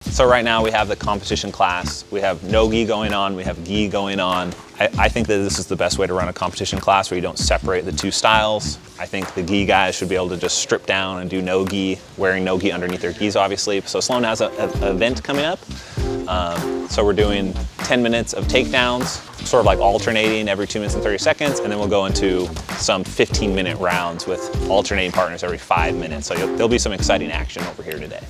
So right now we have the competition class, we have Nogi going on, we have Gi going on. I think that this is the best way to run a competition class where you don't separate the two styles. I think the Gi guys should be able to just strip down and do Nogi, wearing Nogi underneath their Gis obviously. So Sloan has an event coming up. So we're doing 10 minutes of takedowns, sort of like alternating every 2 minutes and 30 seconds, and then we'll go into some 15-minute rounds with alternating partners every 5 minutes. So there'll be some exciting action over here today.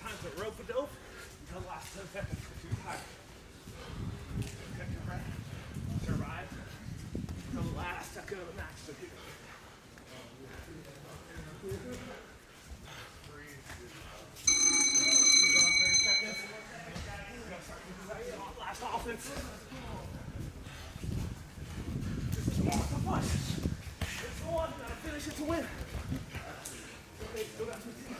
Times a rope a dope until the last 10 seconds for 2 times. Catch your breath. Survive until the last second of the match. So keep it. Keep going 30 seconds. We gotta start using that last offense. This is the one with the push. It's the one. Gotta finish it to win. Okay, still got 15.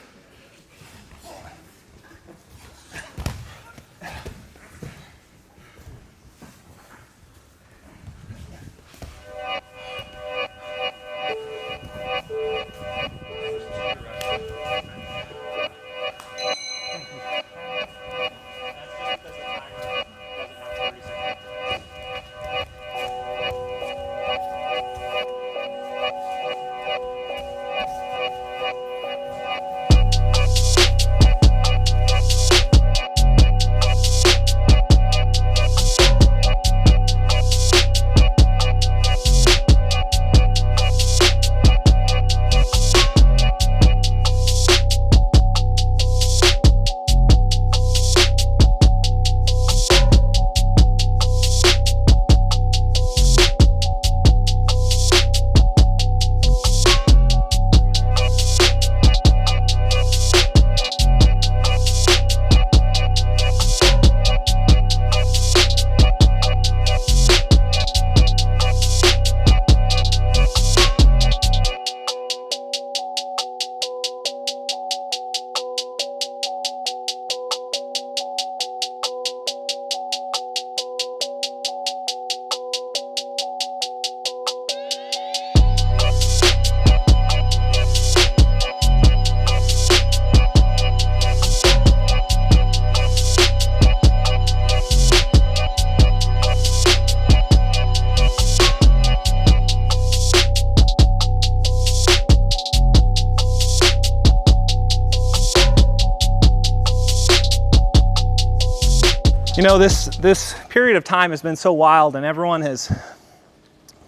You know, this period of time has been so wild and everyone has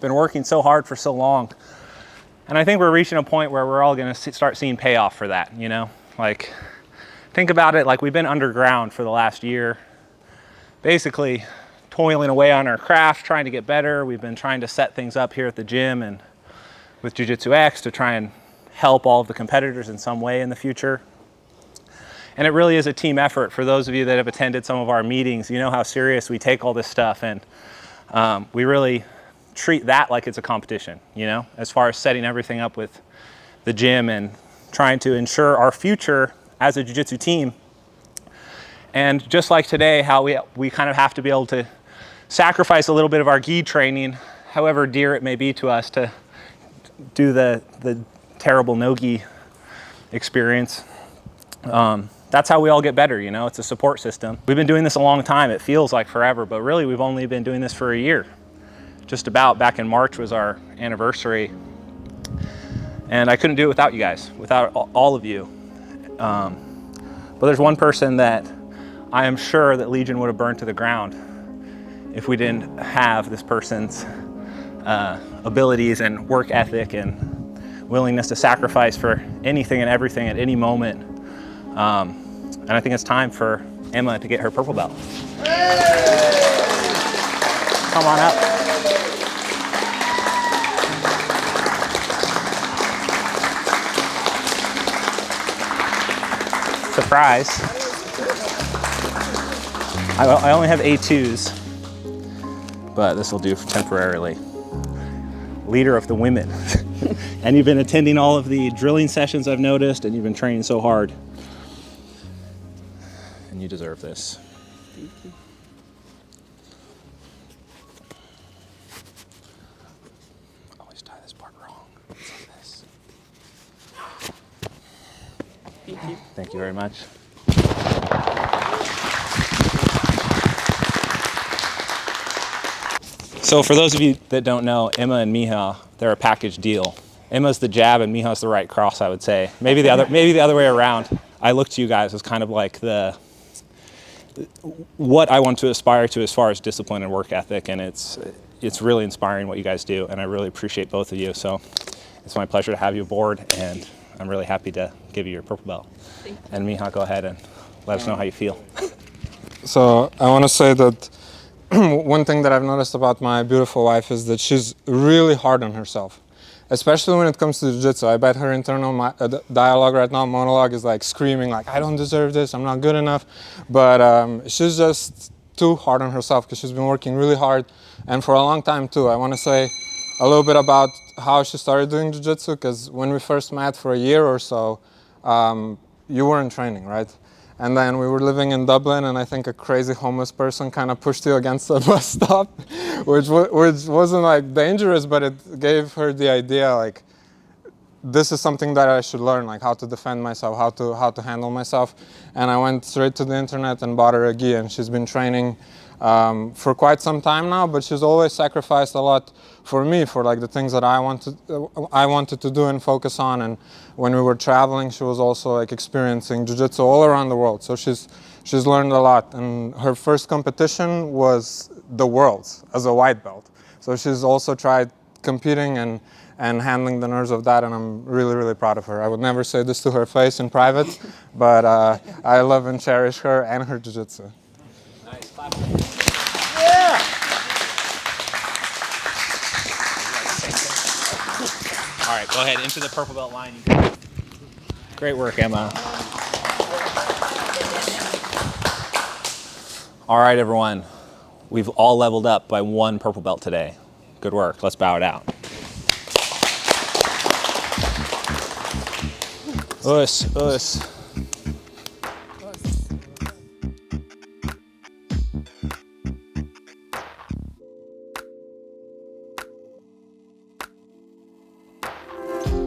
been working so hard for so long. And I think we're reaching a point where we're all gonna start seeing payoff for that, you know? Like, think about it like we've been underground for the last year, basically toiling away on our craft, trying to get better. We've been trying to set things up here at the gym and with Jiu-Jitsu X to try and help all of the competitors in some way in the future. And it really is a team effort. For those of you that have attended some of our meetings, you know how serious we take all this stuff, and we really treat that like it's a competition, you know, as far as setting everything up with the gym and trying to ensure our future as a jiu-jitsu team. And just like today, how we kind of have to be able to sacrifice a little bit of our gi training, however dear it may be to us, to do the terrible no-gi experience. that's how we all get better, you know, it's a support system. We've been doing this a long time. It feels like forever, but really we've only been doing this for a year. Just about. Back in March was our anniversary. And I couldn't do it without you guys, without all of you. But there's one person that I am sure that Legion would have burned to the ground if we didn't have this person's abilities and work ethic and willingness to sacrifice for anything and everything at any moment. And I think it's time for Emma to get her purple belt. Come on up. Surprise. I only have A2s, but this will do temporarily. Leader of the women. And you've been attending all of the drilling sessions, I've noticed, and you've been training so hard. And you deserve this. Thank you. Always tie this part wrong. It's like this. Thank you. Thank you very much. So for those of you that don't know, Emma and Miha, they're a package deal. Emma's the jab and Miha's the right cross, I would say. Maybe the other way around. I look to you guys as kind of like what I want to aspire to as far as discipline and work ethic, and it's really inspiring what you guys do, and I really appreciate both of you. So it's my pleasure to have you aboard, and I'm really happy to give you your purple belt. Thank you. And Miha, go ahead and let us know how you feel. So I want to say that one thing that I've noticed about my beautiful wife is that she's really hard on herself, especially when it comes to jiu-jitsu. I bet her internal dialogue right now, monologue, is like screaming like, I don't deserve this, I'm not good enough. But she's just too hard on herself because she's been working really hard and for a long time too. I want to say a little bit about how she started doing jiu-jitsu, because when we first met for a year or so, you weren't training, right? And then we were living in Dublin, and I think a crazy homeless person kind of pushed you against the bus stop, which wasn't like dangerous, but it gave her the idea like, this is something that I should learn, like how to defend myself, how to handle myself. And I went straight to the internet and bought her a gi, and she's been training for quite some time now, but she's always sacrificed a lot for me, for like the things that I wanted to do and focus on. And when we were traveling, she was also like experiencing jiu-jitsu all around the world. So she's learned a lot. And her first competition was the Worlds as a white belt. So she's also tried competing and handling the nerves of that, and I'm really, really proud of her. I would never say this to her face in private, but I love and cherish her and her jiu-jitsu. Nice. Clap. Yeah! All right, go ahead into the purple belt line. Great work, Emma. All right, everyone. We've all leveled up by 1 purple belt today. Good work. Let's bow it out. Us.